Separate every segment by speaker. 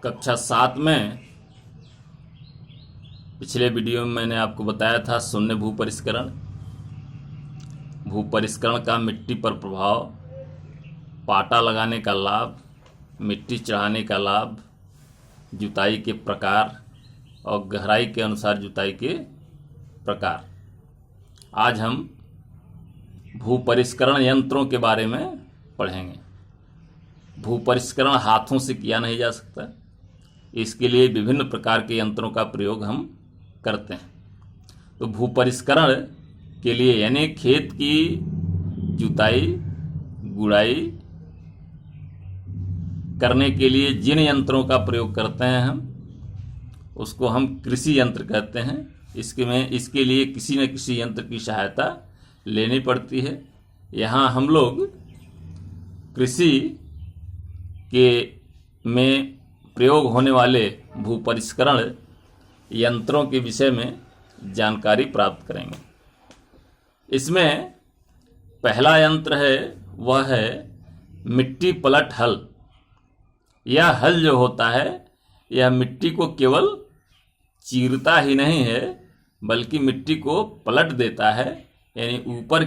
Speaker 1: कक्षा 7 में पिछले वीडियो में मैंने आपको बताया था शून्य भूपरिष्करण, भूपरिष्करण का मिट्टी पर प्रभाव, पाटा लगाने का लाभ, मिट्टी चढ़ाने का लाभ, जुताई के प्रकार और गहराई के अनुसार जुताई के प्रकार। आज हम भूपरिष्करण यंत्रों के बारे में पढ़ेंगे। भूपरिष्करण हाथों से किया नहीं जा सकता, इसके लिए विभिन्न प्रकार के यंत्रों का प्रयोग हम करते हैं। तो भूपरिष्करण के लिए यानी खेत की जुताई गुड़ाई करने के लिए जिन यंत्रों का प्रयोग करते हैं हम उसको हम कृषि यंत्र कहते हैं। इसके लिए किसी न किसी यंत्र की सहायता लेनी पड़ती है। यहाँ हम लोग कृषि के में प्रयोग होने वाले भूपरिष्करण यंत्रों के विषय में जानकारी प्राप्त करेंगे। इसमें पहला यंत्र है वह है मिट्टी पलट हल। यह हल जो होता है यह मिट्टी को केवल चीरता ही नहीं है बल्कि मिट्टी को पलट देता है, यानी ऊपर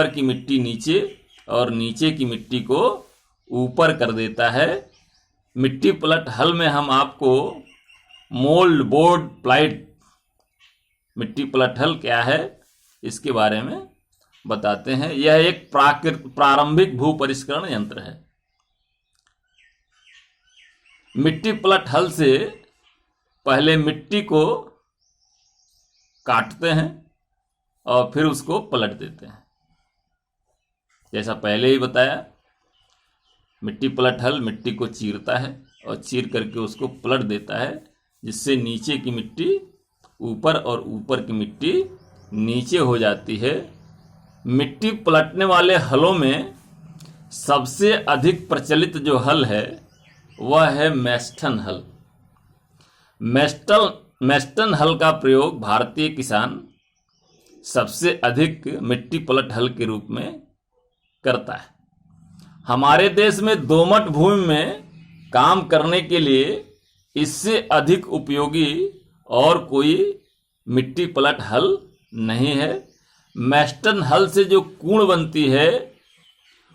Speaker 1: की मिट्टी नीचे और नीचे की मिट्टी को ऊपर कर देता है। मिट्टी पलट हल में हम आपको मोल्ड बोर्ड प्लाइट मिट्टी पलट हल क्या है इसके बारे में बताते हैं। यह एक प्रारंभिक भूपरिष्करण यंत्र है। मिट्टी पलट हल से पहले मिट्टी को काटते हैं और फिर उसको पलट देते हैं। जैसा पहले ही बताया, मिट्टी पलट हल मिट्टी को चीरता है और चीर करके उसको पलट देता है, जिससे नीचे की मिट्टी ऊपर और ऊपर की मिट्टी नीचे हो जाती है। मिट्टी पलटने वाले हलों में सबसे अधिक प्रचलित जो हल है वह है मैस्टन हल। मैस्टन हल का प्रयोग भारतीय किसान सबसे अधिक मिट्टी पलट हल के रूप में करता है। हमारे देश में दोमट भूमि में काम करने के लिए इससे अधिक उपयोगी और कोई मिट्टी पलट हल नहीं है। मैस्टन हल से जो कूण बनती है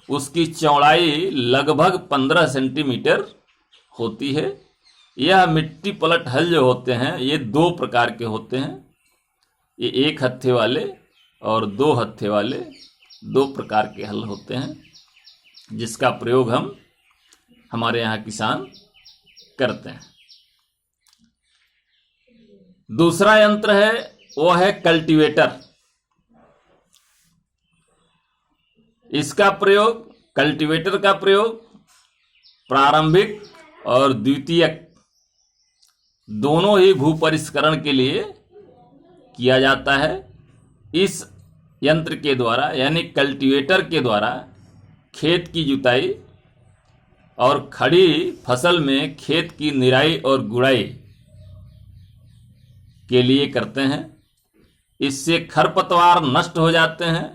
Speaker 1: उसकी चौड़ाई लगभग 15 सेंटीमीटर होती है। यह मिट्टी पलट हल जो होते हैं ये दो प्रकार के होते हैं। ये एक हत्थे वाले और दो हत्थे वाले दो प्रकार के हल होते हैं, जिसका प्रयोग हमारे यहाँ किसान करते हैं। दूसरा यंत्र है वो है कल्टीवेटर। कल्टीवेटर का प्रयोग प्रारंभिक और द्वितीयक दोनों ही भूपरिष्करण के लिए किया जाता है। इस यंत्र के द्वारा यानी कल्टीवेटर के द्वारा खेत की जुताई और खड़ी फसल में खेत की निराई और गुड़ाई के लिए करते हैं। इससे खरपतवार नष्ट हो जाते हैं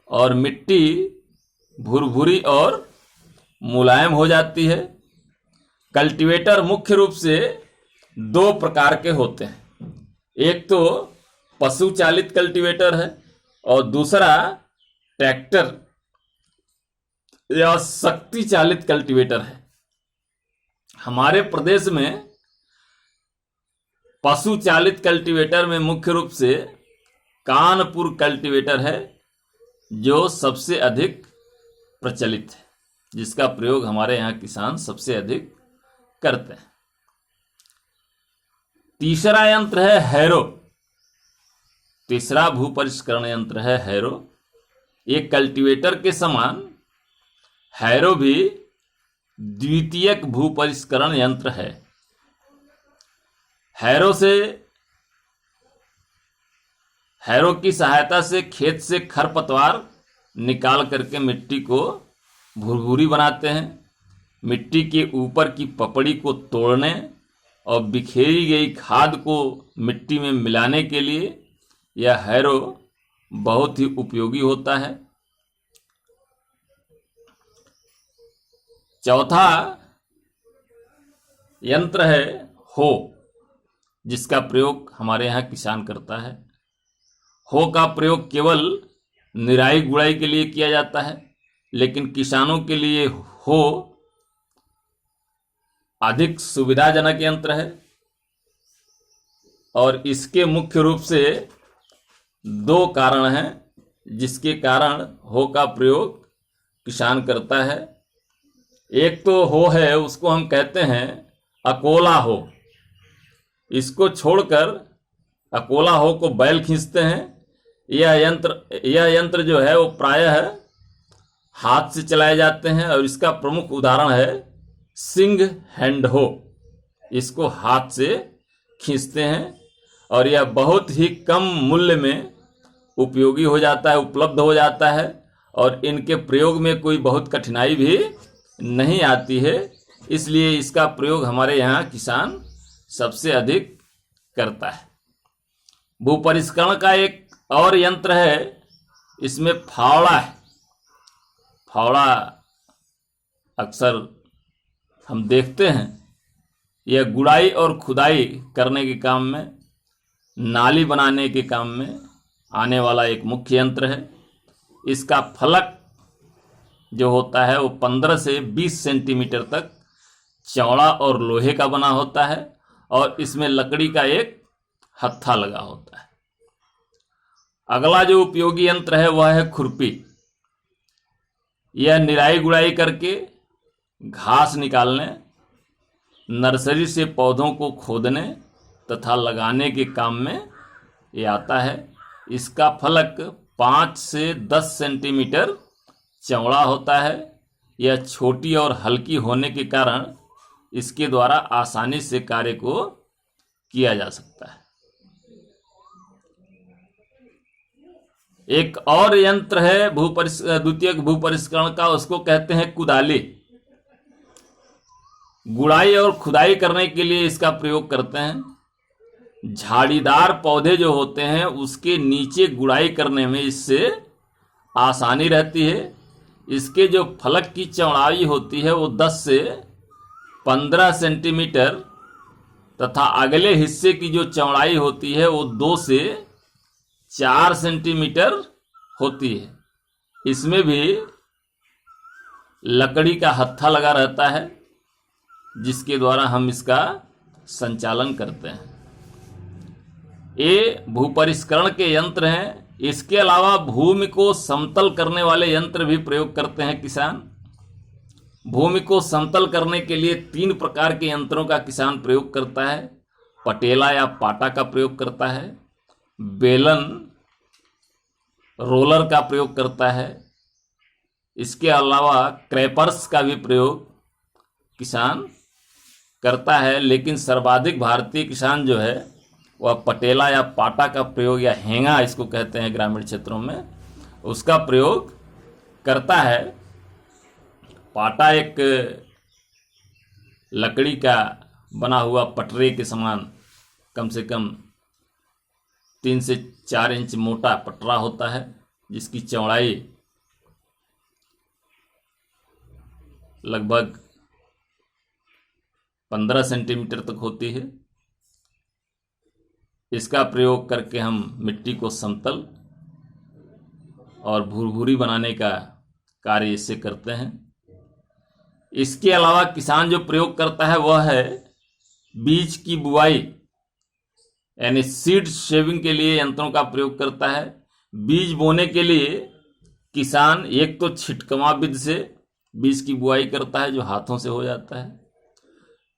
Speaker 1: और मिट्टी भुरभुरी और मुलायम हो जाती है। कल्टीवेटर मुख्य रूप से दो प्रकार के होते हैं। एक तो पशु चालित कल्टीवेटर है और दूसरा ट्रैक्टर या शक्ति चालित कल्टीवेटर है। हमारे प्रदेश में पशु चालित कल्टीवेटर में मुख्य रूप से कानपुर कल्टीवेटर है जो सबसे अधिक प्रचलित है, जिसका प्रयोग हमारे यहाँ किसान सबसे अधिक करते हैं। तीसरा यंत्र है हैरो। तीसरा भूपरिष्करण यंत्र है हैरो। ये कल्टीवेटर के समान हैरो भी द्वितीयक भूपरिष्करण यंत्र है। हैरो की सहायता से खेत से खरपतवार निकाल करके मिट्टी को भुरभुरी बनाते हैं। मिट्टी के ऊपर की पपड़ी को तोड़ने और बिखेरी गई खाद को मिट्टी में मिलाने के लिए यह हैरो बहुत ही उपयोगी होता है। चौथा यंत्र है हो, जिसका प्रयोग हमारे यहाँ किसान करता है। हो का प्रयोग केवल निराई गुड़ाई के लिए किया जाता है, लेकिन किसानों के लिए हो अधिक सुविधाजनक यंत्र है और इसके मुख्य रूप से दो कारण हैं जिसके कारण हो का प्रयोग किसान करता है। एक तो हो है, उसको हम कहते हैं अकोला हो। इसको छोड़कर अकोला हो को बैल खींचते हैं। यह यंत्र जो है वो प्रायः हाथ से चलाए जाते हैं और इसका प्रमुख उदाहरण है सिंग हैंड हो। इसको हाथ से खींचते हैं और यह बहुत ही कम मूल्य में उपयोगी हो जाता है, उपलब्ध हो जाता है और इनके प्रयोग में कोई बहुत कठिनाई भी नहीं आती है। इसलिए इसका प्रयोग हमारे यहाँ किसान सबसे अधिक करता है। भूपरिष्करण का एक और यंत्र है, इसमें फावड़ा है। फावड़ा अक्सर हम देखते हैं, यह गुड़ाई और खुदाई करने के काम में, नाली बनाने के काम में आने वाला एक मुख्य यंत्र है। इसका फलक जो होता है वो 15 से 20 सेंटीमीटर तक चौड़ा और लोहे का बना होता है और इसमें लकड़ी का एक हत्था लगा होता है। अगला जो उपयोगी यंत्र है वह है खुरपी। यह निराई गुड़ाई करके घास निकालने, नर्सरी से पौधों को खोदने तथा लगाने के काम में ये आता है। इसका फलक 5 से 10 सेंटीमीटर चौड़ा होता है। यह छोटी और हल्की होने के कारण इसके द्वारा आसानी से कार्य को किया जा सकता है। एक और यंत्र है द्वितीयक भूपरिष्करण का, उसको कहते हैं कुदाली। गुड़ाई और खुदाई करने के लिए इसका प्रयोग करते हैं। झाड़ीदार पौधे जो होते हैं उसके नीचे गुड़ाई करने में इससे आसानी रहती है। इसके जो फलक की चौड़ाई होती है वो 10 से 15 सेंटीमीटर तथा अगले हिस्से की जो चौड़ाई होती है वो 2 से 4 सेंटीमीटर होती है। इसमें भी लकड़ी का हत्था लगा रहता है जिसके द्वारा हम इसका संचालन करते हैं। ये भूपरिष्करण के यंत्र हैं। इसके अलावा भूमि को समतल करने वाले यंत्र भी प्रयोग करते हैं किसान। भूमि को समतल करने के लिए 3 प्रकार के यंत्रों का किसान प्रयोग करता है। पटेला या पाटा का प्रयोग करता है, बेलन रोलर का प्रयोग करता है। इसके अलावा क्रैपर्स का भी प्रयोग किसान करता है, लेकिन सर्वाधिक भारतीय किसान जो है वह पटेला या पाटा का प्रयोग, या हेंगा इसको कहते हैं ग्रामीण क्षेत्रों में, उसका प्रयोग करता है। पाटा एक लकड़ी का बना हुआ पटरे के समान कम से कम 3 से 4 इंच मोटा पटरा होता है जिसकी चौड़ाई लगभग 15 सेंटीमीटर तक होती है। इसका प्रयोग करके हम मिट्टी को समतल और भूरभूरी बनाने का कार्य इससे करते हैं। इसके अलावा किसान जो प्रयोग करता है वह है बीज की बुआई, यानी सीड शेविंग के लिए यंत्रों का प्रयोग करता है। बीज बोने के लिए किसान एक तो छिटकवा विधि से बीज की बुआई करता है जो हाथों से हो जाता है।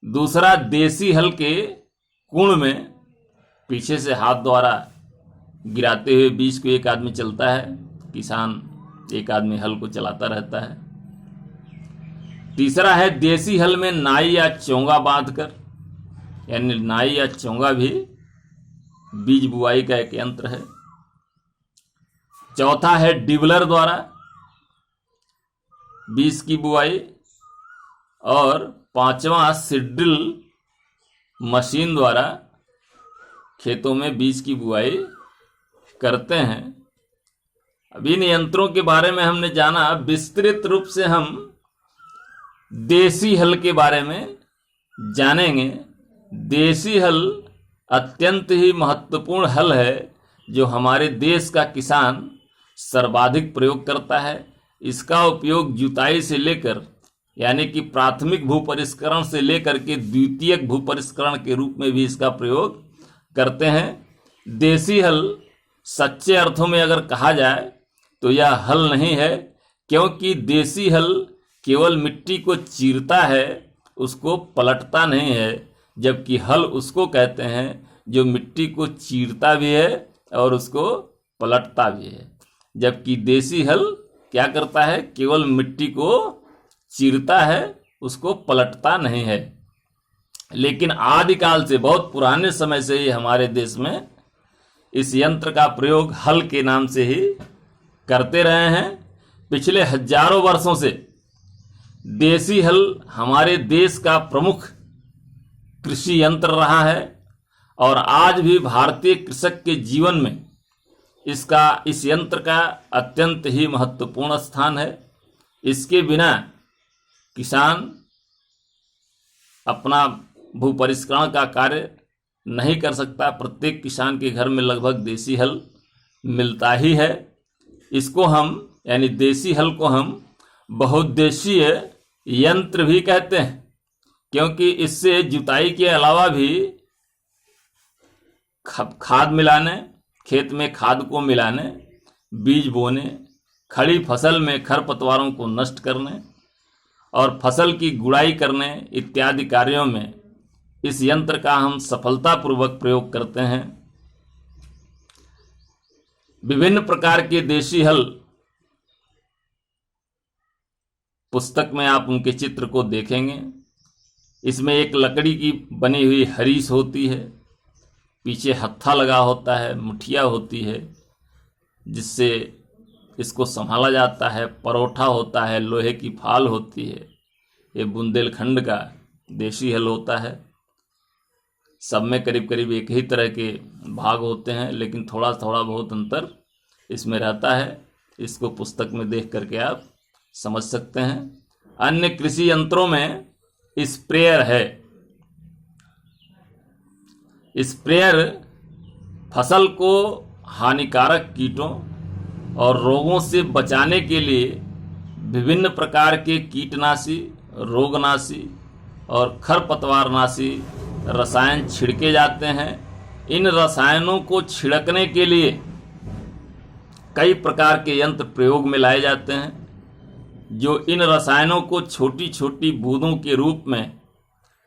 Speaker 1: दूसरा देसी हल के कुण में पीछे से हाथ द्वारा गिराते हुए बीज को एक आदमी चलता है, किसान एक आदमी हल को चलाता रहता है। तीसरा है देसी हल में नाई या चोंगा बांधकर, यानी नाई या चोंगा भी बीज बुआई का एक यंत्र है। चौथा है डिबलर द्वारा बीज की बुआई, और 5वां सीड्रिल मशीन द्वारा खेतों में बीज की बुआई करते हैं। अब इन यंत्रों के बारे में हमने जाना। विस्तृत रूप से हम देसी हल के बारे में जानेंगे। देसी हल अत्यंत ही महत्वपूर्ण हल है जो हमारे देश का किसान सर्वाधिक प्रयोग करता है। इसका उपयोग जुताई से लेकर यानी कि प्राथमिक भूपरिष्करण से लेकर के द्वितीयक भूपरिष्करण के रूप में भी इसका प्रयोग करते हैं। देसी हल सच्चे अर्थों में अगर कहा जाए तो यह हल नहीं है, क्योंकि देसी हल केवल मिट्टी को चीरता है, उसको पलटता नहीं है, जबकि हल उसको कहते हैं जो मिट्टी को चीरता भी है और उसको पलटता भी है। जबकि देसी हल क्या करता है, केवल मिट्टी को चीरता है, उसको पलटता नहीं है। लेकिन आदिकाल से, बहुत पुराने समय से ही हमारे देश में इस यंत्र का प्रयोग हल के नाम से ही करते रहे हैं। पिछले हजारों वर्षों से देसी हल हमारे देश का प्रमुख कृषि यंत्र रहा है और आज भी भारतीय कृषक के जीवन में इस यंत्र का अत्यंत ही महत्वपूर्ण स्थान है। इसके बिना किसान अपना भूपरिष्करण का कार्य नहीं कर सकता। प्रत्येक किसान के घर में लगभग देसी हल मिलता ही है। इसको हम यानी देसी हल को हम बहुउद्देशीय यंत्र भी कहते हैं, क्योंकि इससे जुताई के अलावा भी खाद मिलाने, खेत में खाद को मिलाने, बीज बोने, खड़ी फसल में खरपतवारों को नष्ट करने और फसल की गुड़ाई करने इत्यादि कार्यों में इस यंत्र का हम सफलतापूर्वक प्रयोग करते हैं। विभिन्न प्रकार के देसी हल पुस्तक में आप उनके चित्र को देखेंगे। इसमें एक लकड़ी की बनी हुई हरीस होती है, पीछे हत्था लगा होता है, मुठिया होती है जिससे इसको संभाला जाता है, परोठा होता है, लोहे की फाल होती है। ये बुंदेलखंड का देसी हल होता है। सब में करीब करीब एक ही तरह के भाग होते हैं, लेकिन थोड़ा थोड़ा बहुत अंतर इसमें रहता है। इसको पुस्तक में देख करके आप समझ सकते हैं। अन्य कृषि यंत्रों में स्प्रेयर है। स्प्रेयर फसल को हानिकारक कीटों और रोगों से बचाने के लिए विभिन्न प्रकार के कीटनाशी, रोगनाशी और खरपतवारनाशी रसायन छिड़के जाते हैं। इन रसायनों को छिड़कने के लिए कई प्रकार के यंत्र प्रयोग में लाए जाते हैं, जो इन रसायनों को छोटी छोटी बूंदों के रूप में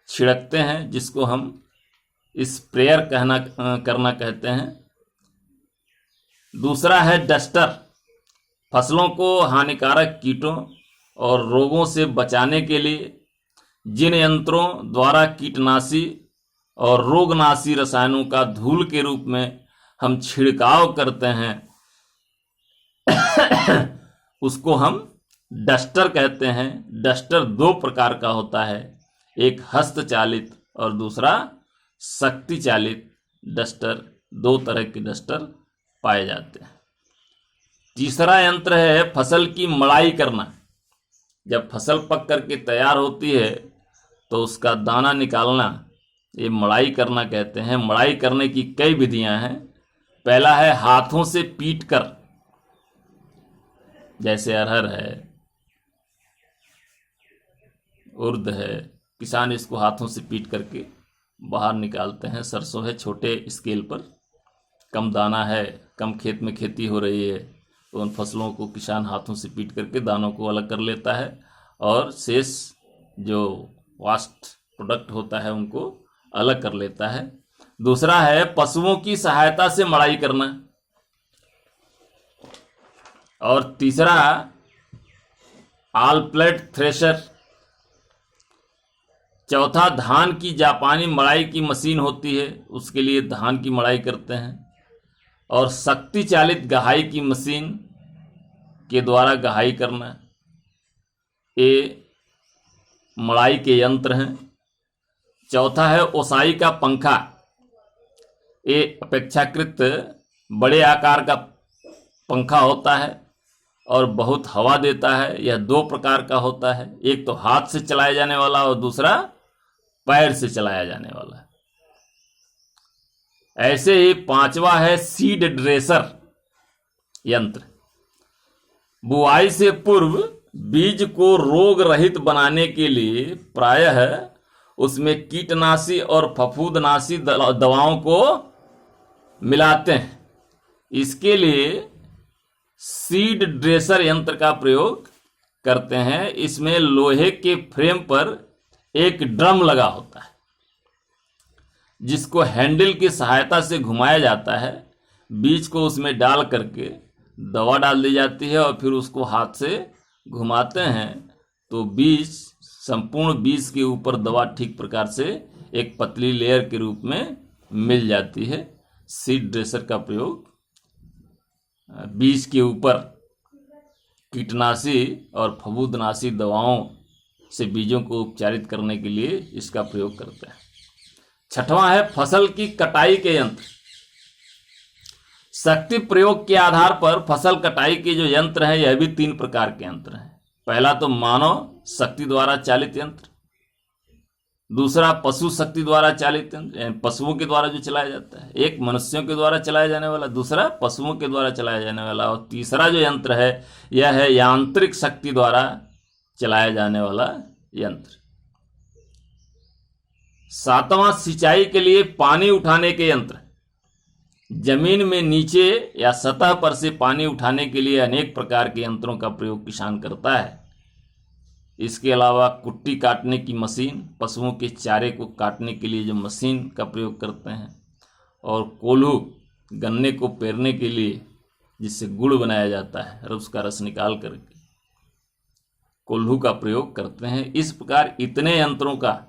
Speaker 1: छिड़कते हैं, जिसको हम स्प्रेयर करना कहते हैं। दूसरा है डस्टर। फसलों को हानिकारक कीटों और रोगों से बचाने के लिए जिन यंत्रों द्वारा कीटनाशी और रोगनाशी रसायनों का धूल के रूप में हम छिड़काव करते हैं उसको हम डस्टर कहते हैं। डस्टर दो प्रकार का होता है, एक हस्तचालित और दूसरा शक्ति चालित डस्टर। दो तरह के डस्टर पाए जाते हैं। तीसरा यंत्र है फसल की मड़ाई करना। जब फसल पक करके तैयार होती है तो उसका दाना निकालना, ये मड़ाई करना कहते हैं। मड़ाई करने की कई विधियां हैं। पहला है हाथों से पीट कर, जैसे अरहर है, उर्द है, किसान इसको हाथों से पीट करके बाहर निकालते हैं। सरसों है, छोटे स्केल पर, कम दाना है, कम खेत में खेती हो रही है, तो उन फसलों को किसान हाथों से पीट करके दानों को अलग कर लेता है और शेष जो वास्ट प्रोडक्ट होता है उनको अलग कर लेता है। दूसरा है पशुओं की सहायता से मड़ाई करना। और तीसरा ऑल प्लेट थ्रेशर। चौथा धान की जापानी मड़ाई की मशीन होती है, उसके लिए धान की मड़ाई करते हैं। और शक्ति चालित गहाई की मशीन के द्वारा गहाई करना, ये मड़ाई के यंत्र हैं। चौथा है ओसाई का पंखा। ये अपेक्षाकृत बड़े आकार का पंखा होता है और बहुत हवा देता है। यह दो प्रकार का होता है, एक तो हाथ से चलाए जाने वाला और दूसरा पैर से चलाया जाने वाला है। ऐसे ही पांचवा है सीड ड्रेसर यंत्र। बुआई से पूर्व बीज को रोग रहित बनाने के लिए प्रायः उसमें कीटनाशी और फफूंदनाशी दवाओं को मिलाते हैं। इसके लिए सीड ड्रेसर यंत्र का प्रयोग करते हैं। इसमें लोहे के फ्रेम पर एक ड्रम लगा होता है जिसको हैंडल की सहायता से घुमाया जाता है। बीज को उसमें डाल करके दवा डाल दी जाती है और फिर उसको हाथ से घुमाते हैं तो संपूर्ण बीज के ऊपर दवा ठीक प्रकार से एक पतली लेयर के रूप में मिल जाती है। सीड ड्रेसर का प्रयोग बीज के ऊपर कीटनाशी और फफूंदनाशी दवाओं से बीजों को उपचारित करने के लिए इसका प्रयोग करते हैं। छठवां है फसल की कटाई के यंत्र। शक्ति प्रयोग के आधार पर फसल कटाई के जो यंत्र हैं यह भी 3 प्रकार के यंत्र हैं। पहला तो मानव शक्ति द्वारा चालित यंत्र, दूसरा पशु शक्ति द्वारा चालित यंत्र, पशुओं के द्वारा जो चलाया जाता है। एक मनुष्यों के द्वारा चलाया जाने वाला, दूसरा पशुओं के द्वारा चलाया जाने वाला, और तीसरा जो यंत्र है यह है यांत्रिक शक्ति द्वारा चलाया जाने वाला यंत्र। सातवां सिंचाई के लिए पानी उठाने के यंत्र। जमीन में नीचे या सतह पर से पानी उठाने के लिए अनेक प्रकार के यंत्रों का प्रयोग किसान करता है। इसके अलावा कुट्टी काटने की मशीन, पशुओं के चारे को काटने के लिए जो मशीन का प्रयोग करते हैं, और कोल्हू गन्ने को पेरने के लिए जिससे गुड़ बनाया जाता है और उसका रस निकाल करके कोल्हू का प्रयोग करते हैं। इस प्रकार इतने यंत्रों का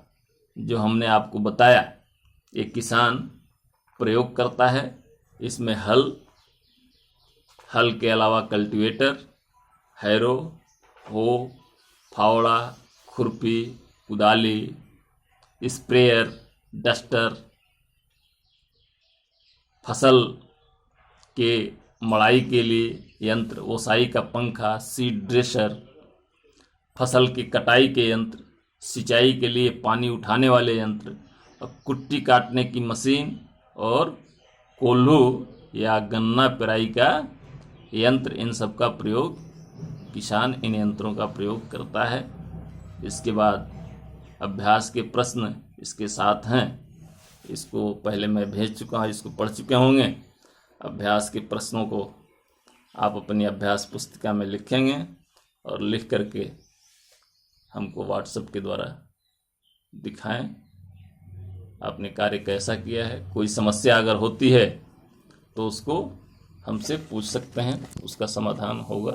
Speaker 1: जो हमने आपको बताया ये किसान प्रयोग करता है। इसमें हल के अलावा कल्टीवेटर, हैरो, हो, फावड़ा, खुरपी, कुदाली, स्प्रेयर, डस्टर, फसल के मड़ाई के लिए यंत्र, ओसाई का पंखा, सीड ड्रेसर, फसल की कटाई के यंत्र, सिंचाई के लिए पानी उठाने वाले यंत्र, और कुट्टी काटने की मशीन, और कोल्हू या गन्ना पेराई का यंत्र, इन सब का प्रयोग किसान इन यंत्रों का प्रयोग करता है। इसके बाद अभ्यास के प्रश्न इसके साथ हैं, इसको पहले मैं भेज चुका हूँ, इसको पढ़ चुके होंगे। अभ्यास के प्रश्नों को आप अपनी अभ्यास पुस्तिका में लिखेंगे और लिख करके हमको व्हाट्सएप के द्वारा दिखाएं आपने कार्य कैसा किया है। कोई समस्या अगर होती है तो उसको हमसे पूछ सकते हैं, उसका समाधान होगा।